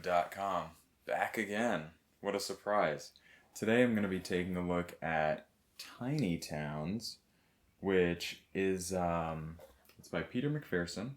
GamerNode.com. Back again. What a surprise. Today I'm going to be taking a look at Tiny Towns, which is, it's by Peter McPherson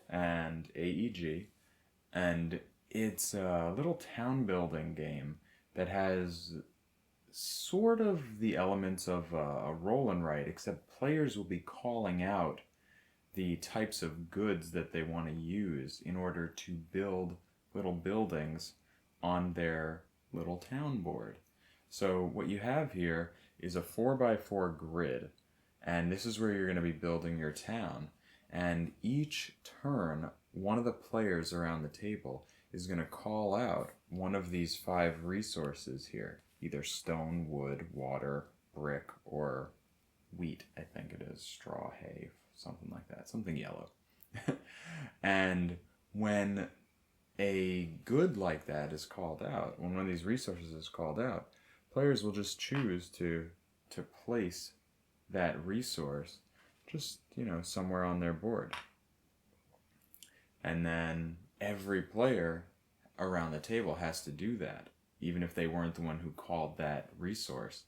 and AEG, and it's a little town building game that has sort of the elements of a roll and write, except players will be calling out the types of goods that they want to use in order to build little buildings on their little town board. So what you have here is a 4x4 grid, and this is where you're going to be building your town. And each turn, one of the players around the table is going to call out one of these 5 resources here, either stone, wood, water, brick, or wheat, I think it is, straw, hay, something like that, something yellow. And when a good like that is called out, when one of these resources is called out, players will just choose to place that resource just, somewhere on their board. And then every player around the table has to do that, even if they weren't the one who called that resource,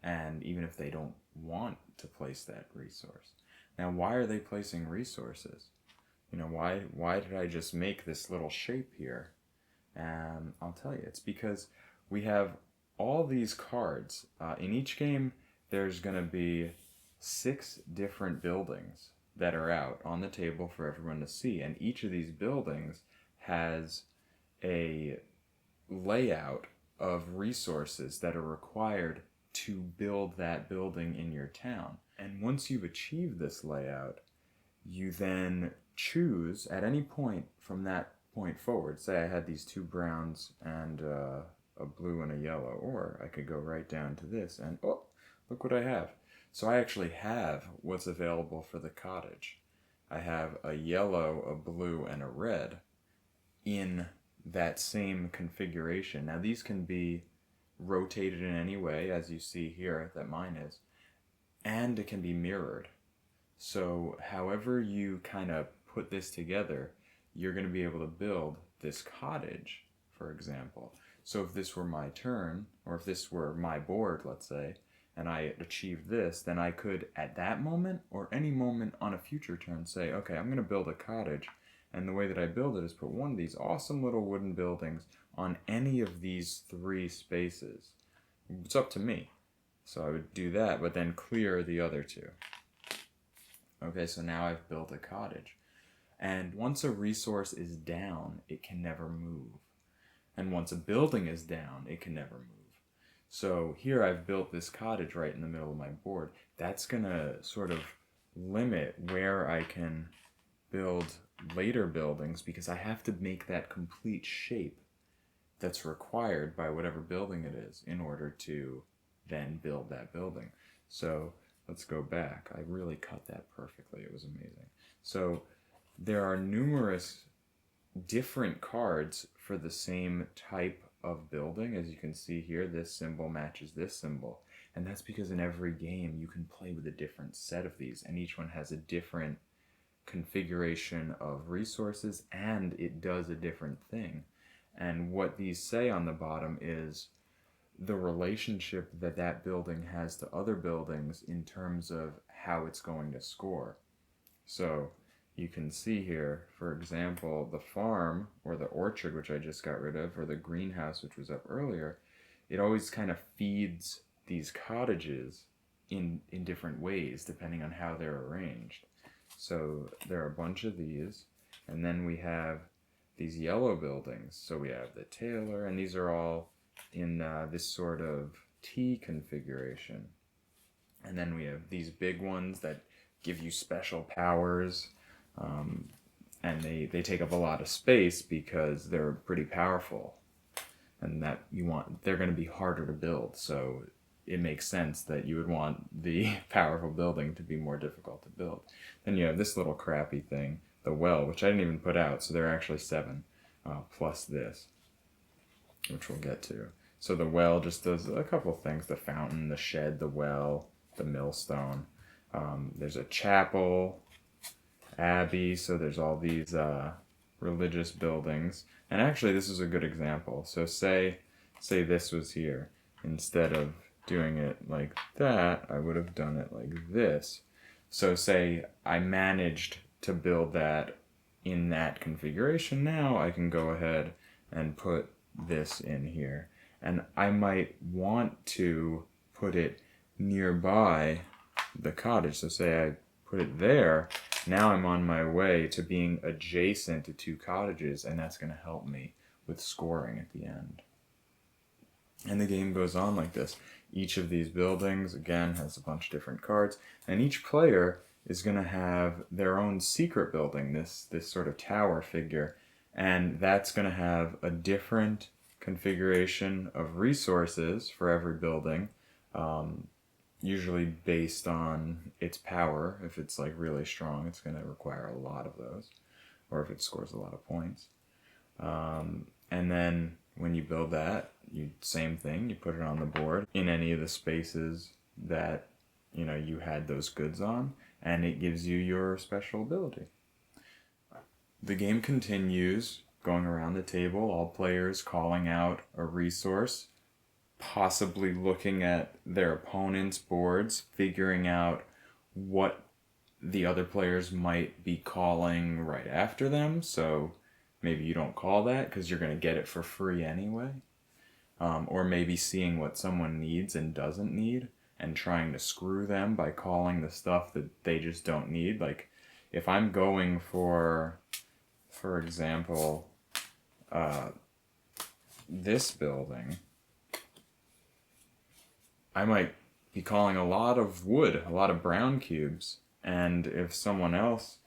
and even if they don't want to place that resource. Now, why are they placing resources? Why did I just make this little shape here? And I'll tell you, it's because we have all these cards. In each game, there's going to be 6 different buildings that are out on the table for everyone to see, and each of these buildings has a layout of resources that are required to build that building in your town. And once you've achieved this layout, you then choose at any point from that point forward. Say I had these 2 browns and a blue and a yellow, or I could go right down to this and, oh, look what I have. So I actually have what's available for the cottage. I have a yellow, a blue, and a red in that same configuration. Now these can be rotated in any way, as you see here that mine is, and it can be mirrored. So however you kind of put this together, you're going to be able to build this cottage, for example. So if this were my turn, or if this were my board, let's say, and I achieved this, then I could, at that moment, or any moment on a future turn, say, okay, I'm going to build a cottage, and the way that I build it is put one of these awesome little wooden buildings on any of these 3 spaces. It's up to me. So I would do that, but then clear the other 2. Okay, so now I've built a cottage. And once a resource is down, it can never move. And once a building is down, it can never move. So here I've built this cottage right in the middle of my board. That's going to sort of limit where I can build later buildings, because I have to make that complete shape that's required by whatever building it is in order to then build that building. So let's go back. I really cut that perfectly. It was amazing. So there are numerous different cards for the same type of building. As you can see here, this symbol matches this symbol. And that's because in every game you can play with a different set of these, and each one has a different configuration of resources, and it does a different thing. And what these say on the bottom is the relationship that that building has to other buildings in terms of how it's going to score. So you can see here, for example, the farm or the orchard, which I just got rid of, or the greenhouse, which was up earlier, it always kind of feeds these cottages in different ways depending on how they're arranged. So there are a bunch of these, and then we have these yellow buildings. So we have the tailor, and these are all in this sort of T configuration. And then we have these big ones that give you special powers, and they take up a lot of space because they're pretty powerful, and that they're going to be harder to build. So it makes sense that you would want the powerful building to be more difficult to build. Then you have this little crappy thing, the well, which I didn't even put out, so there are actually 7, plus this, which we'll get to. So the well just does a couple things: the fountain, the shed, the well, the millstone. There's a chapel, abbey, so there's all these religious buildings. And actually, this is a good example. So say this was here. Instead of doing it like that, I would have done it like this. So say I managed to build that in that configuration. Now I can go ahead and put this in here. And I might want to put it nearby the cottage. So say I put it there. Now I'm on my way to being adjacent to two cottages, and that's going to help me with scoring at the end. And the game goes on like this. Each of these buildings, again, has a bunch of different cards, and each player is going to have their own secret building, this sort of tower figure, and that's going to have a different configuration of resources for every building, usually based on its power. If it's like really strong, it's going to require a lot of those, or if it scores a lot of points. And then when you build that, same thing, you put it on the board in any of the spaces that you had those goods on, and it gives you your special ability. The game continues going around the table, all players calling out a resource, possibly looking at their opponent's boards, figuring out what the other players might be calling right after them. So maybe you don't call that because you're going to get it for free anyway. Or maybe seeing what someone needs and doesn't need and trying to screw them by calling the stuff that they just don't need. Like if I'm going for example, this building, I might be calling a lot of wood, a lot of brown cubes, and if someone else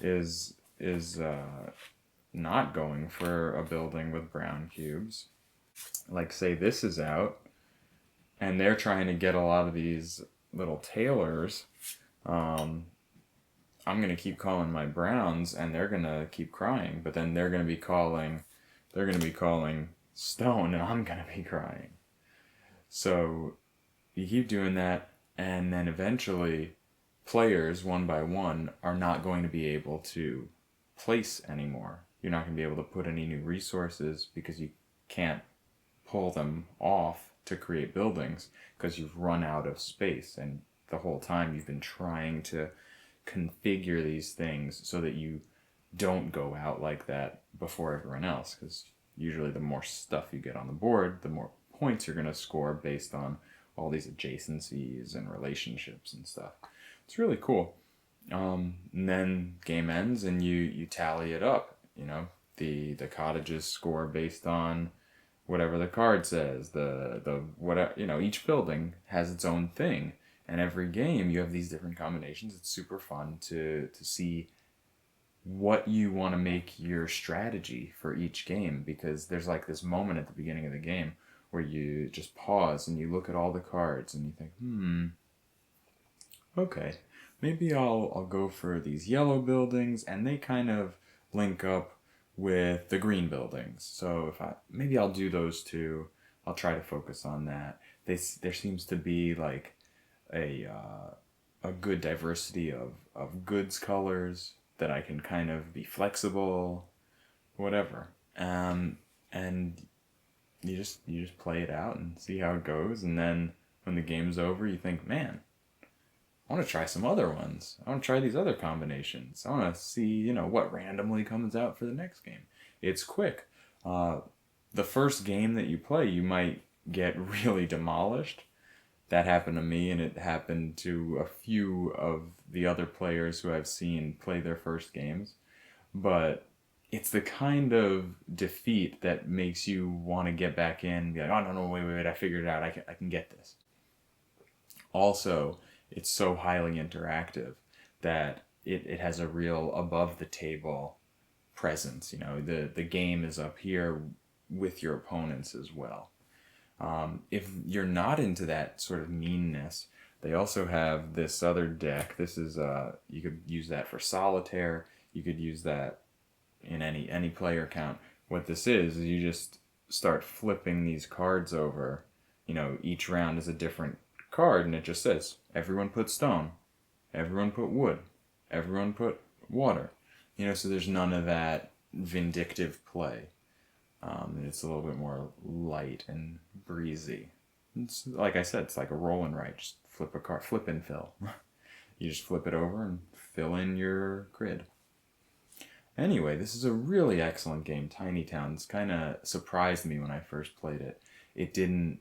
is not going for a building with brown cubes, like say this is out, and they're trying to get a lot of these little tailors, I'm going to keep calling my browns, and they're going to keep crying, but then they're going to be calling stone, and I'm going to be crying. So you keep doing that, and then eventually players, one by one, are not going to be able to place anymore. You're not going to be able to put any new resources because you can't pull them off to create buildings because you've run out of space, and the whole time you've been trying to configure these things so that you don't go out like that before everyone else, because usually the more stuff you get on the board, the more points you're going to score based on all these adjacencies and relationships and stuff. It's really cool. And then game ends and you tally it up. The cottages score based on whatever the card says. Each building has its own thing, and every game you have these different combinations. It's super fun to see what you want to make your strategy for each game, because there's like this moment at the beginning of the game where you just pause and you look at all the cards and you think, okay, maybe I'll go for these yellow buildings, and they kind of link up with the green buildings. So maybe I'll do those two. I'll try to focus on that. There seems to be like a good diversity of goods colors that I can kind of be flexible, whatever. And you just play it out and see how it goes, and then when the game's over, you think, man, I want to try some other ones. I want to try these other combinations. I want to see, what randomly comes out for the next game. It's quick. The first game that you play, you might get really demolished. That happened to me, and it happened to a few of the other players who I've seen play their first games. But it's the kind of defeat that makes you want to get back in and be like, oh, no, wait, I figured it out. I can get this. Also, it's so highly interactive that it has a real above-the-table presence. The game is up here with your opponents as well. If you're not into that sort of meanness, they also have this other deck. This is you could use that for solitaire. You could use that in any player count. What this is you just start flipping these cards over. Each round is a different card, and it just says, everyone put stone, everyone put wood, everyone put water. So there's none of that vindictive play. It's a little bit more light and breezy. It's, like I said, it's like a roll and write. Just flip a card, flip and fill. You just flip it over and fill in your grid. Anyway, this is a really excellent game. Tiny Towns kind of surprised me when I first played it. It didn't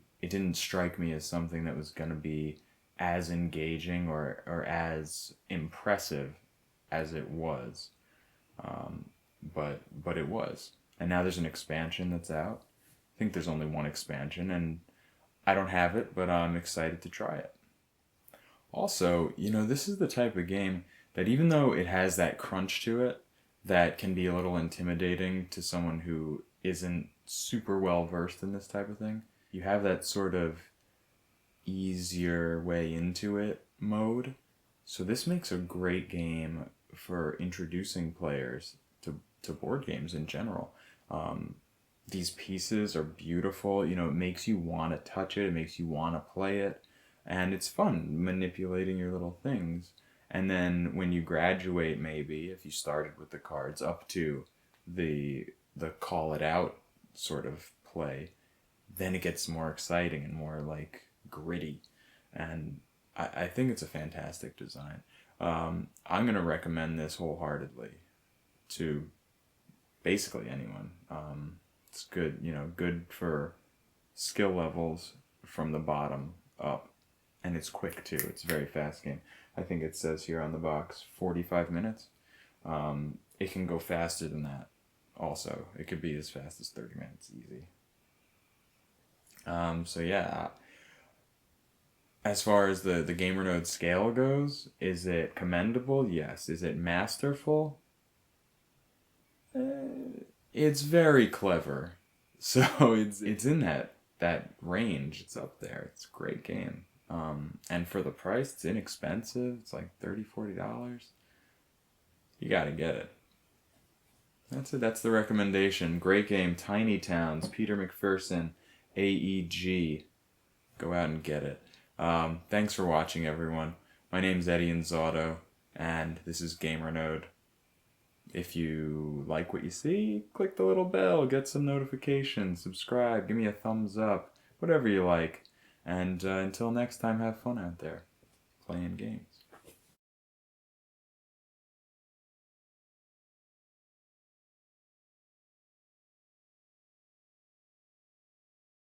strike me as something that was going to be as engaging or as impressive as it was. But it was. And now there's an expansion that's out. I think there's only one expansion, and I don't have it, but I'm excited to try it. Also, this is the type of game that even though it has that crunch to it, that can be a little intimidating to someone who isn't super well versed in this type of thing. You have that sort of easier way into it mode. So this makes a great game for introducing players to board games in general. These pieces are beautiful. It makes you want to touch it. It makes you want to play it. And it's fun manipulating your little things. And then when you graduate, maybe, if you started with the cards up to the call it out sort of play, then it gets more exciting and more like gritty. And I think it's a fantastic design. I'm going to recommend this wholeheartedly to basically anyone. It's good, good for skill levels from the bottom up. And it's quick too. It's a very fast game. I think it says here on the box 45 minutes. It can go faster than that also. It could be as fast as 30 minutes easy. So yeah, as far as the GamerNode scale goes, is it commendable? Yes. Is it masterful? It's very clever. So it's in that range. It's up there. It's a great game. And for the price, it's inexpensive. It's like $30-$40. You gotta get it. That's it. That's the recommendation. Great game. Tiny Towns. Peter McPherson. AEG. Go out and get it. Thanks for watching, everyone. My name's Eddie Inzauto, and this is GamerNode. If you like what you see, click the little bell, get some notifications, subscribe, give me a thumbs up, whatever you like. And until next time, have fun out there playing games.